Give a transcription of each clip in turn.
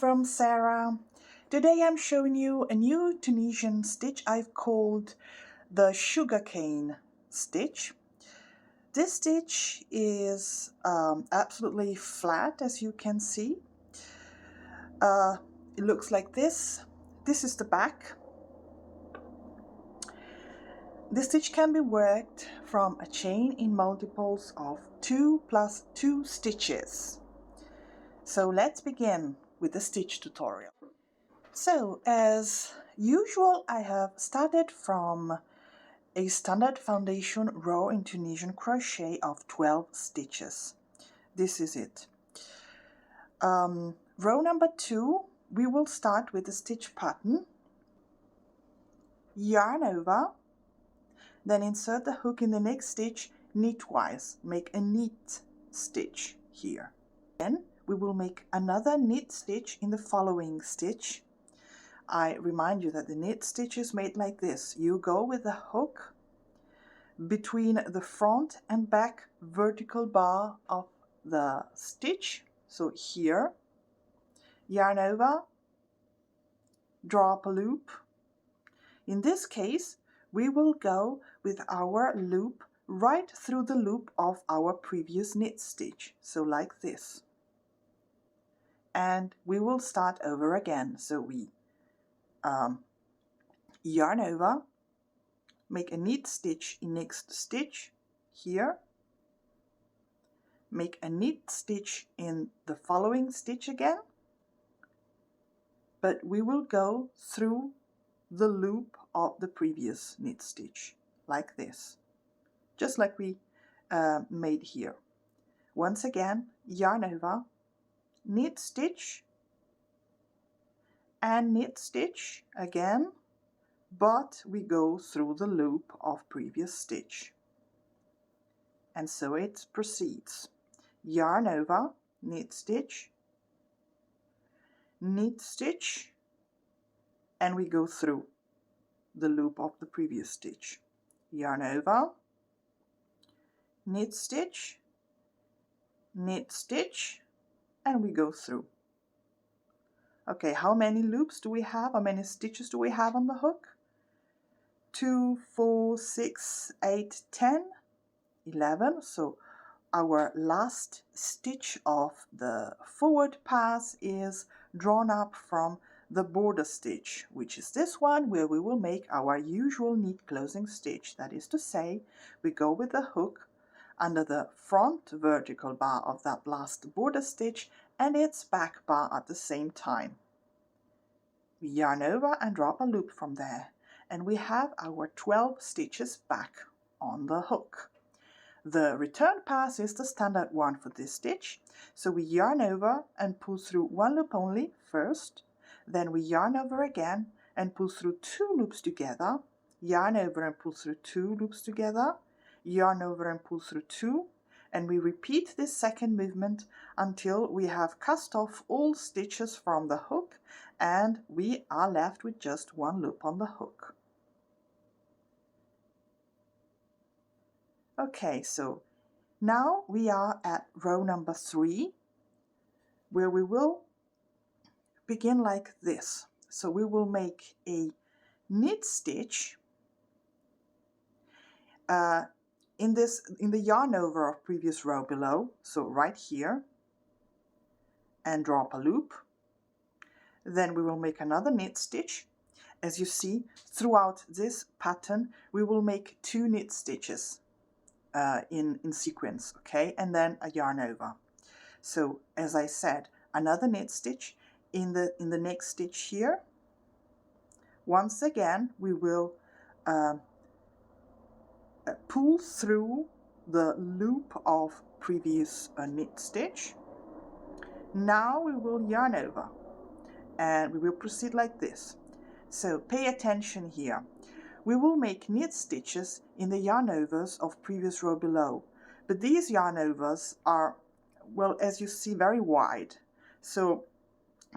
Hookloopsarah. Today I'm showing you a new Tunisian stitch I've called the Sugar Cane Stitch. This stitch is absolutely flat, as you can see. It looks like this. This is the back. This stitch can be worked from a chain in multiples of 2 plus 2 stitches. So let's begin with the stitch tutorial. So as usual, I have started from a standard foundation row in Tunisian crochet of 12 stitches. This is it. Row number 2, we will start with the stitch pattern, yarn over, then insert the hook in the next stitch knitwise, make a knit stitch here. Then we will make another knit stitch in the following stitch. I remind you that the knit stitch is made like this. You go with the hook between the front and back vertical bar of the stitch. So here, yarn over, draw up a loop. In this case, we will go with our loop right through the loop of our previous knit stitch. So like this. And we will start over again. So we yarn over, make a knit stitch in next stitch here, make a knit stitch in the following stitch again, but we will go through the loop of the previous knit stitch like this, just like we made here. Once again, yarn over, knit stitch and knit stitch again, but we go through the loop of previous stitch. And so it proceeds. Yarn over, knit stitch, and we go through the loop of the previous stitch. Yarn over, knit stitch, and we go through. Okay, how many loops do we have? How many stitches do we have on the hook? 2, 4, 6, 8, 10, 11. So our last stitch of the forward pass is drawn up from the border stitch, which is this one, where we will make our usual knit closing stitch. That is to say, we go with the hook under the front vertical bar of that last border stitch and its back bar at the same time. We yarn over and drop a loop from there, and we have our 12 stitches back on the hook. The return pass is the standard one for this stitch, so we yarn over and pull through one loop only first, then we yarn over again and pull through 2 loops together, yarn over and pull through 2 loops together, yarn over and pull through 2, and we repeat this second movement until we have cast off all stitches from the hook and we are left with just 1 loop on the hook. Okay, so now we are at row number 3, where we will begin like this. So we will make a knit stitch in the yarn over of previous row below, so right here, and drop a loop. Then we will make another knit stitch. As you see, throughout this pattern, we will make 2 knit stitches in sequence, okay, and then a yarn over. So as I said, another knit stitch in the next stitch here. Once again, we will pull through the loop of previous knit stitch. Now we will yarn over and we will proceed like this. So pay attention here. We will make knit stitches in the yarn overs of previous row below, but these yarn overs are, well, as you see, very wide. So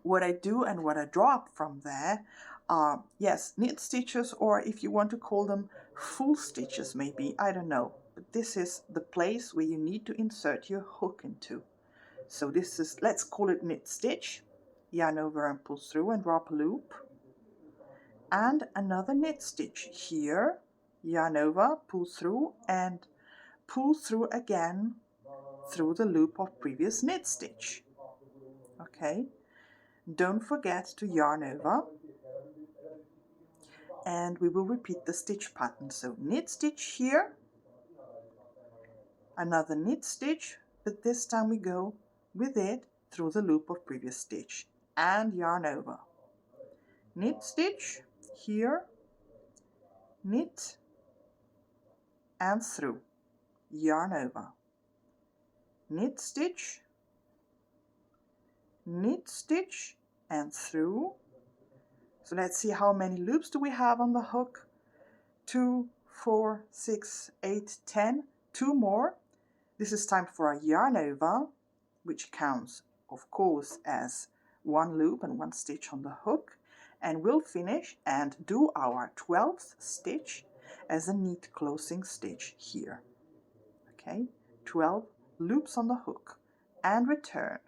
what I do and what I draw up from there are, yes, knit stitches, or if you want to call them full stitches maybe, I don't know, but this is the place where you need to insert your hook into. So this is, let's call it knit stitch. yarn over and pull through and drop a loop, and another knit stitch here, yarn over, pull through and pull through again through the loop of previous knit stitch. Okay, don't forget to yarn over, and we will repeat the stitch pattern. So knit stitch here, another knit stitch, but this time we go with it through the loop of previous stitch and yarn over. Knit stitch here, knit and through, yarn over, knit stitch and through. So let's see how many loops do we have on the hook. 2, 4, 6, 8, 10, 2 more. This is time for a yarn over, which counts of course as 1 loop and 1 stitch on the hook, and we'll finish and do our 12th stitch as a neat closing stitch here. Okay, 12 loops on the hook and return.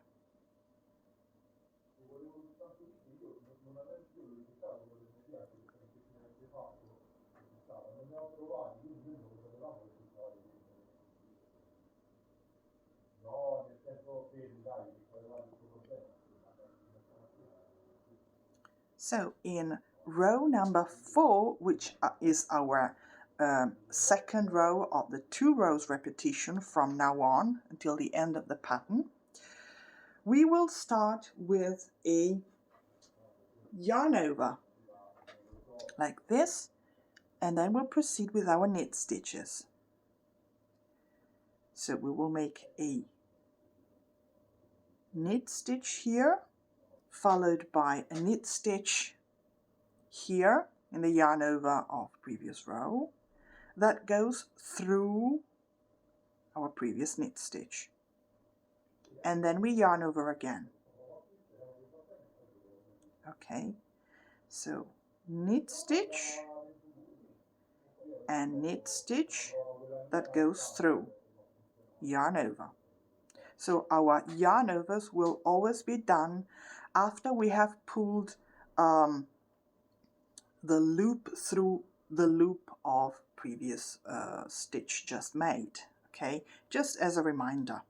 So in row number 4, which is our second row of the 2 rows repetition from now on until the end of the pattern, we will start with a yarn over like this, and then we'll proceed with our knit stitches. So we will make a knit stitch here, followed by a knit stitch here in the yarn over of previous row that goes through our previous knit stitch, and then we yarn over again. Okay, so knit stitch and knit stitch that goes through, yarn over. So our yarn overs will always be done after we have pulled the loop through the loop of previous stitch just made. Okay, just as a reminder.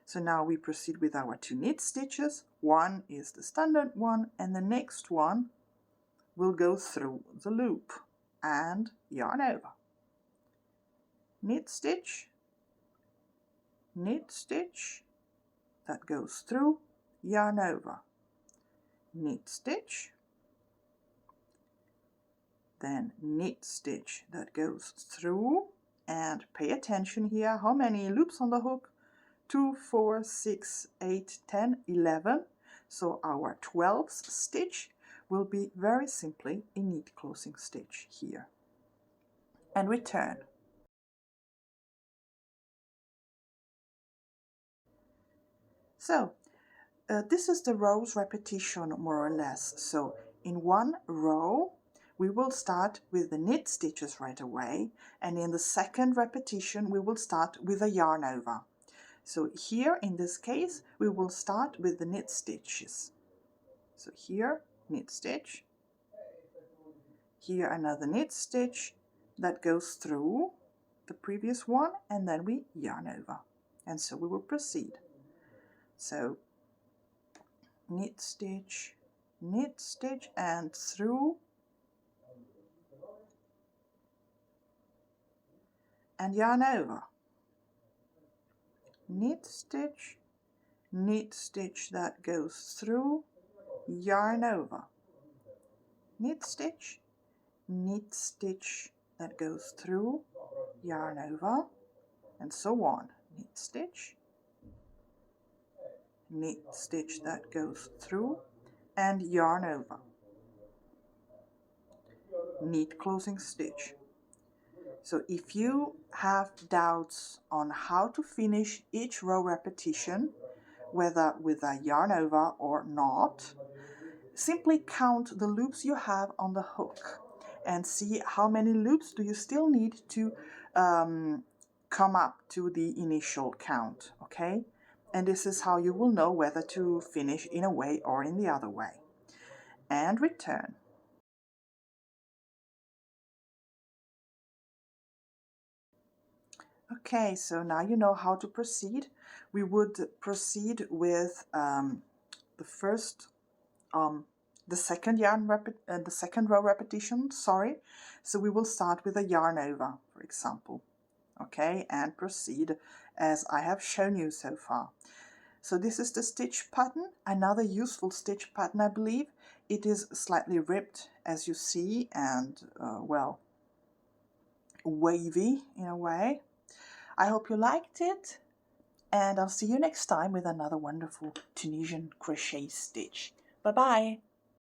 So now we proceed with our 2 knit stitches. One is the standard one, and the next one will go through the loop and yarn over. Knit stitch that goes through, yarn over, knit stitch, then knit stitch that goes through, and pay attention here how many loops on the hook. 2, 4, 6, 8, 10, 11. So our 12th stitch will be very simply a neat closing stitch here, and return. So this is the rows repetition more or less. So in one row we will start with the knit stitches right away, and in the second repetition we will start with a yarn over. So here in this case we will start with the knit stitches. So here knit stitch, here another knit stitch that goes through the previous one, and then we yarn over, and so we will proceed. So knit stitch and through, and yarn over, knit stitch that goes through, yarn over, knit stitch that goes through, yarn over, and so on. Knit stitch that goes through and yarn over, neat closing stitch. So if you have doubts on how to finish each row repetition, whether with a yarn over or not, simply count the loops you have on the hook and see how many loops do you still need to come up to the initial count. Okay, And this is how you will know whether to finish in a way or in the other way. And return. Okay, so now you know how to proceed. We would proceed with the first, the second the second row repetition. Sorry. So we will start with a yarn over, for example. Okay, and proceed as I have shown you so far. So this is the stitch pattern, another useful stitch pattern, I believe. It is slightly ribbed, as you see, and well, wavy in a way. I hope you liked it, and I'll see you next time with another wonderful Tunisian crochet stitch. Bye-bye!